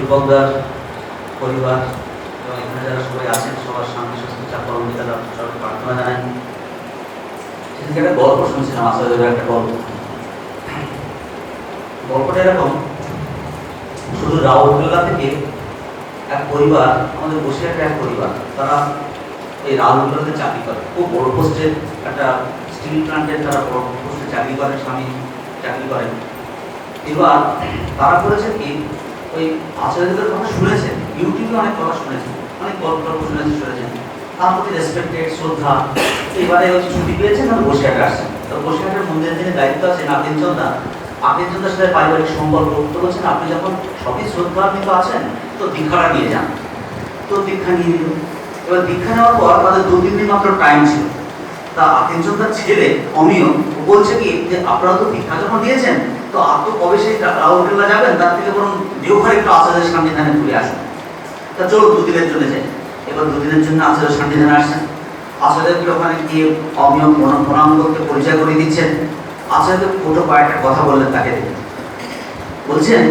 যুবকদার পরিবার এবং এখানে যারা সবাই আছেন সবার শান্তি সুস্থ চাপল তারা সবাই প্রার্থনা জানাই। সেদিকে একটা গল্প শুনছিলাম, আসলে একটা গল্পটা এরকম, শুধু রাউরকেল্লা থেকে এক পরিবার, আমাদের বসিরহাটের এক পরিবার, তারা এই রাউরকেল্লাতে চাকরি করে, খুব বড় পোস্টের একটা স্টিল প্ল্যান্টের তারা বড় পোস্টে চাকরি করে, স্বামী চাকরি করেন। এবার তারা করেছেন কি, ওই আচার্যদের কথা শুনেছেন, ইউটিউবে অনেক কথা শুনেছেন, অনেক গল্প শুনেছেন, তার প্রতি রেসপেক্টেড শ্রদ্ধা। এবারে হচ্ছে ছুটি পেয়েছেন, আমি বসিরহাটে আসছেন। তো বসিরহাটের মন্দিরের যিনি দায়িত্ব আছেন আকিঞ্চন্দার সাথে পারিবারিক সম্পর্ক, তো বলছেন আপনি যখন সবই শ্রদ্ধান্বিত আছেন তো দীক্ষাটা নিয়ে যান। তো দীক্ষা নিয়ে নিল। এবার দীক্ষা নেওয়ার পর তাদের 2-3 দিন মাত্র টাইম ছিল। তা আকিঞ্চন্দার ছেলে অমিয় বলছে কি যে আপনারা তো দীক্ষা যখন দিয়েছেন তো আপনি কবে সেই রাউরকেল্লা যাবেন, তার থেকে বরং দেওঘর একটু আচার্যের সান্নিধানে ঘুরে আসেন। তা চলো 2 দিনের জন্য যাই। এবার 2 দিনের জন্য আচার্যের সান্নিধানে আসছেন। আচার্যকে ওখানে গিয়ে অমিয় প্রণাম করতে পরিচয় করে দিচ্ছেন। আচার্যকে ছোটো কয়েকটা কথা বললেন তাকে, বলছেন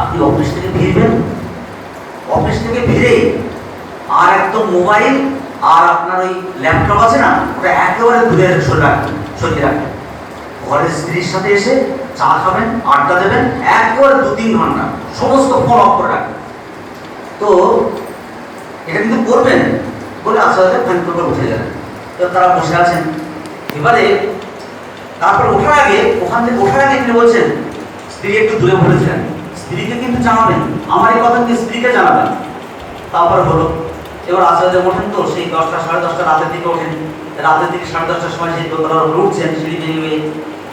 আপনি অফিস থেকে ফিরবেন, অফিস থেকে ফিরে আর একদম মোবাইল আর আপনার ওই ল্যাপটপ আছে না, ওটা একেবারে দূরে সরিয়ে রাখবেন। ঘরের স্ত্রীর সাথে এসে চা খাবেন, আড্ডা দেবেন, একেবারে 2-3 ঘন্টা সমস্ত ফোন অফ করে রাখবেন। তো এটা কিন্তু করবেন বলে আচার্য ফ্যান করে উঠে যাবেন। তো তারা বসে আছেন। এবারে তারপর ওঠার আগে, ওখান থেকে ওঠার আগে তিনি বলছেন স্ত্রী একটু দূরে বলেছিলেন, স্ত্রীকে কিন্তু জানাবেন, আমার এই কথা কিন্তু স্ত্রীকে জানাবেন। তারপর হলো, এবার আচার্য ওঠেন, তো সেই 10টা 10:30 রাতের দিকে ওঠেন। রাতের দিকে 10:30টার সময় সেই দোতলার উপরে উঠছেন সিঁড়ি বেরিয়ে।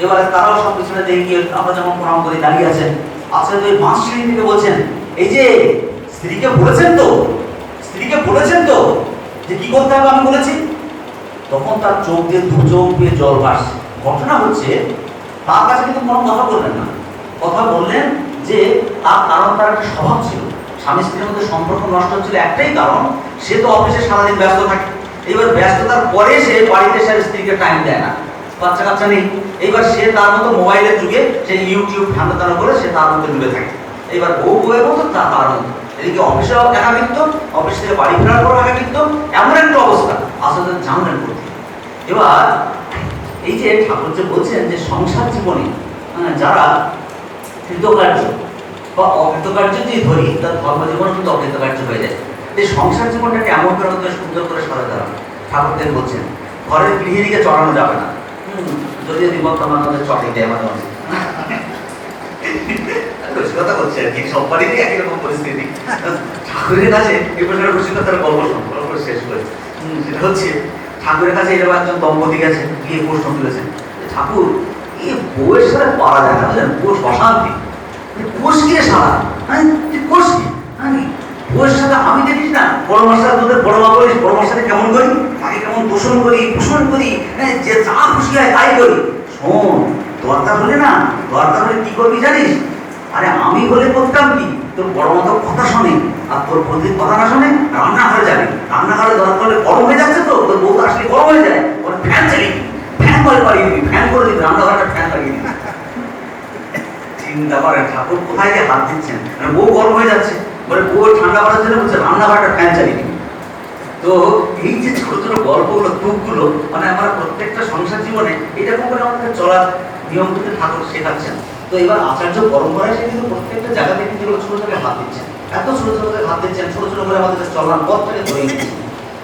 এবারে তারাও সব পিছনে দেখে আমরা যেমন প্রণাম করে দাঁড়িয়ে আছেন। আচার্য ওই বাঁশ সিঁড়ি থেকে বলছেন, এই যে স্ত্রীকে বলেছেন তো, স্ত্রীকে বলেছেন তো যে কি করতে হবে আমি বলেছি। তখন তার চোখ দিয়ে 2 চোখ দিয়ে জল ভাসছে। ঘটনা হচ্ছে তার কাছে কিন্তু কোনো কথা বললেন না, কথা বললেন যে তার কারণ তার একটা স্বভাব ছিল, স্বামী স্ত্রীর মধ্যে সম্পর্ক নষ্ট হচ্ছিল একটাই কারণ, সে তো অফিসে সারাদিন ব্যস্ত থাকে। এইবার ব্যস্ততার পরে সে বাড়িতে সে স্ত্রীকে টাইম দেয় না, বাচ্চা কাচ্চা নেই। এইবার সে তার মতো মোবাইলের যুগে সে ইউটিউব ঠান্ডা করে সে তার মধ্যে ডুবে থাকে। এইবার বউয়ের মতো তার মতো এদিকে অফিসেও একাকিত্ব, অফিস থেকে বাড়ি ফেরার পর একাকিত্ব, এমন একটা অবস্থা আসলে জানলেন করতে। এবার এই যে ঠাকুর যে বলছেন যে সংসার জীবনে যারা কৃতকার্য বা অকৃতকার্য যদি ধরি, তার ধর্মজীবন কিন্তু অকৃতকার্য হয়ে যায়। এই সংসার জীবনটাকে এমন করে সুন্দর করে সাজাতে হবে। ঠাকুর দেব বলছেন ঘরের গৃহিণীকে চড়ানো যাবে না, যদিও বিপদ আমাদের চটে দেয় মাঝে মাঝে, রসিকতা করছে আর কি, সব বাড়িতেই একই রকম পরিস্থিতি। ঠাকুরের কাছে এই প্রশ্নের রসিকতার গল্প শেষ করেছে। সেটা হচ্ছে ঠাকুরের কাছে এরকম একজন দম্পতি গেছেন, গিয়ে প্রশ্ন তুলেছেন, ঠাকুর এই বউয়ের সাথে পারা যায় না, বুঝলেন, বউ অশান্তি, কোষ কি সারা, হ্যাঁ কোষ কি, হ্যাঁ বউয়ের সাথে আমি দেখিস না, বড় মার সাথে তোদের বড় মা বলিস, বড় মার সাথে কেমন করি, তাকে কেমন পোষণ করি, হ্যাঁ যে যা খুশি হয় তাই করি। শোন, দরকার হলে না, দরকার হলে কি করবি জানিস, আরে আমি বলে করতাম কি, তোর বড় মতো কথা শোনে আর তোর প্রতিদিন কথা না শোনে, রান্নাঘরে যাবি, রান্নাঘরে দরকার হলে গরম হয়ে যাচ্ছে তো, তোর বউ আসলে গরম হয়ে যায়, ওর ফ্যান চালিয়ে ফ্যান করে পারিয়ে দিবি, ফ্যান করে দিবি, রান্নাঘরটা ফ্যান লাগিয়ে দিবি। চিন্তা করেন ঠাকুর কোথায় গিয়ে হাত দিচ্ছেন, মানে বউ গরম হয়ে যাচ্ছে, বলে বউ ঠান্ডা করার জন্য বলছে রান্নাঘরটা ফ্যান চালিয়ে দিবি। তো এই যে ছোট ছোট গল্পগুলো, তুকগুলো, মানে আমরা প্রত্যেকটা সংসার জীবনে এরকম করে আমাদের চলার নিয়ম কিন্তু ঠাকুর শেখাচ্ছেন। তো এবার আচার্য পরম্পরায় সে কিন্তু প্রত্যেকটা জায়গা থেকে কিন্তু ছোট ছোট হাত দিচ্ছেন, এত ছোট ছোট করে হাত দিচ্ছেন, ছোট ছোট করে আমাদের চলার পথটাকে ধরে দিচ্ছেন।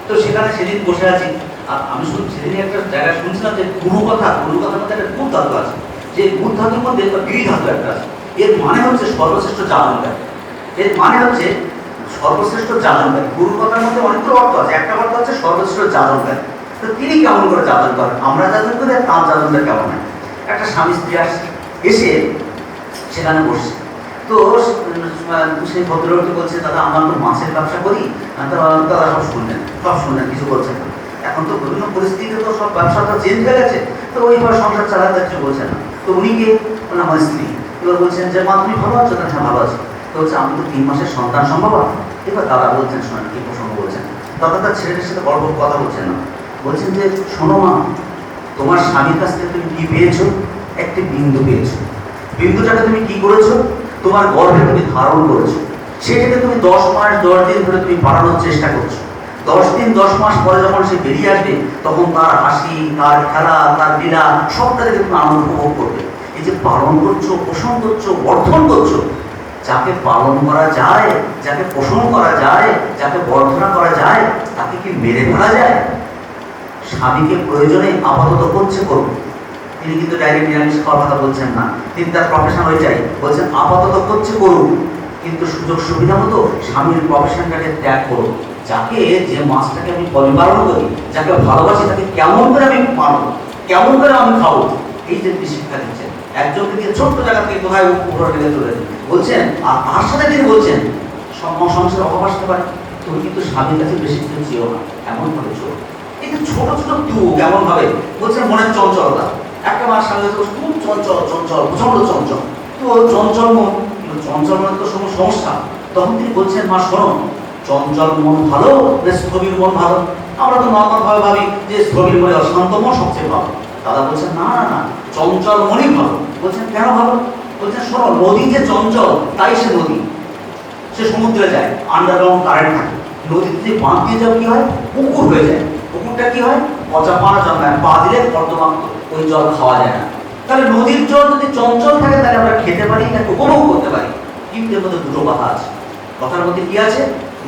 তো সেখানে সেদিন বসে আছি, আর আমি সেদিন একটা জায়গায় শুনছিলাম যে গুরু কথার মধ্যে একটা গুড় ধাতু আছে, যে গুড় ধাতুর মধ্যে গিরি ধাতু একটা আছে, এর মানে হচ্ছে সর্বশ্রেষ্ঠ জাননকারী, এর মানে হচ্ছে সর্বশ্রেষ্ঠ জাননকারী। গুরু কথার মধ্যে অনেকগুলো অর্থ আছে, একটা অর্থ হচ্ছে সর্বশ্রেষ্ঠ জাননকারী। তো তিনি কেমন করে যাজন করেন, আমরা যাজন করি আর তার যাজনটা কেমন হয়। একটা স্বামী স্ত্রী আসছে, এসে সেখানে বসছে। তো সেই ভদ্রলোকটি বলছে, দাদা আমরা তো মাছের ব্যবসা করি। দাদা সব শুনলেন, কিছু বলছেন না। এখন তো বিভিন্ন পরিস্থিতিতে তো সব ব্যবসাটা চেঞ্জ হয়ে গেছে, তো ওইভাবে সংসার চালাতে কিছু বলছেন না। তো উনি কে, মানে আমার স্ত্রী। এবার বলছেন যে মা তুমি ভালো আছো? হ্যাঁ ভালো আছো। তো হচ্ছে আমি তো 3 মাসের সন্তান সম্ভব। এবার দাদা বলছেন, শোনেন কি প্রসঙ্গ বলছেন। দাদা তার ছেলেদের সাথে গল্প কথা বলছেন না, বলছেন যে শোনো মা, তোমার স্বামীর কাছ থেকে তুমি কি পেয়েছো? একটি বিন্দু পেয়েছো। বিন্দুটাকে তুমি কি করেছো? তোমার গর্ভে তুমি ধারণ করেছো। সেটাকে তুমি 10 মাস 10 দিন ধরে তুমি বাড়ানোর চেষ্টা করছো। 10 দিন 10 মাস পরে যখন সে বেরিয়ে আসবে, তখন তার হাসি, তার খেলা, তার লীলা সবটা দেখে তুমি আনন্দ উপভোগ করবে। এই যে পালন করছো, পোষণ করছো, বর্ধন করছো, যাকে পালন করা যায়, যাকে পোষণ করা যায়, যাকে বর্ধনা করা যায়, তাকে কি মেরে ফেলা যায়? স্বামীকে প্রয়োজনে আপাতত করছে করুন, তিনি কিন্তু ডাইরেক্ট নিরামিষ খাওয়ার কথা বলছেন না, তিনি তার প্রফেশন ওইটাই বলছেন, আপাতত করছে করুন, কিন্তু সুযোগ সুবিধা মতো স্বামীর প্রফেশনটাকে ত্যাগ করুন। যাকে, যে মাছটাকে আমি পরিপালন করি, যাকে ভালোবাসি, তাকে কেমন করে আমি মানব, কেমন করে আমি খাবো, এই যে তিনি শিক্ষা দিচ্ছেন। একজনকে দিয়ে ছোট্ট জায়গা থেকে কোথায় উপরে লেগে চলে বলছেন, আর তার সাথে তিনি বলছেন সংসারে অভাব আসতে পারে, তুমি কিন্তু স্বামীর কাছে বেশি কিছু চেয়েও না, এমন ভাবে চলো। এই যে ছোট ছোট টুক এমন ভাবে বলছেন, মনের চঞ্চলতা, একটা মাস সামনে খুব চঞ্চল চঞ্চল প্রচন্ড চঞ্চল, তো চঞ্চল মন, চঞ্চল মনের তো সমস্যা। তখন তিনি বলছেন, মা শোনো, চঞ্চল মন ভালো না স্থবির মন ভালো? আমরা তো নর্মাল ভাবে ভাবি যে স্থবির মনে অশান্ত মন সবচেয়ে ভালো। দাদা বলছেন, না না না, চঞ্চল মনই ভালো। বলছেন, কেন ভালো? বলছেন, শোনো, নদী যে চঞ্চল, তাই সে নদী, সে সমুদ্রে যায়, আন্ডারগ্রাউন্ড কারেন্ট থাকে। নদীতে যে বাঁধ দিয়ে যাও কি হয়, পুকুর হয়ে যায়। পুকুরটা কি হয়, পচা পানা জন্মায়, পা দিলে কর্দমাক্ত, ওই জল খাওয়া যায় না। তাহলে নদীর জল যদি চঞ্চল থাকে, তাহলে আমরা খেতে পারি, তাকে উপভোগ করতে পারি। কিন্তু এর মধ্যে দুটো কথা আছে। কথার মধ্যে কি আছে?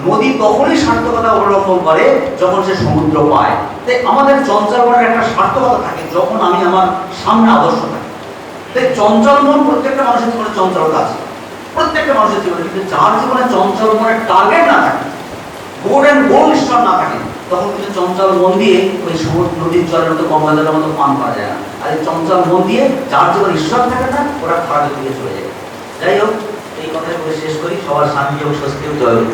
নদী তখনই সার্থকতা অবলম্বন করে যখন সে সমুদ্র পায়। তাই আমাদের চঞ্চল মনের একটা সার্থকতা থাকে যখন আমি আমার সামনে আদর্শ থাকি। তাই চঞ্চল মন, প্রত্যেকটা মানুষের জীবনে চঞ্চলতা আছে, প্রত্যেকটা মানুষের জীবনে। কিন্তু যার জীবনে চঞ্চল মনের টার্গেট না থাকে, গোল অ্যান্ড গোল ঈশ্বর না থাকে, তখন কিন্তু চঞ্চল মন দিয়ে ওই সমুদ্র নদীর জলের মতো, গঙ্গা জলের মতো পান করা যায় না। আর এই চঞ্চল মন দিয়ে যার জীবনে ঈশ্বর থাকে না, ওরা খারাপের দিকে চলে যায়। যাই হোক, এই কথাই বলে শেষ করি। সবার শান্তি এবং স্বস্তি হোক। জয় হোক।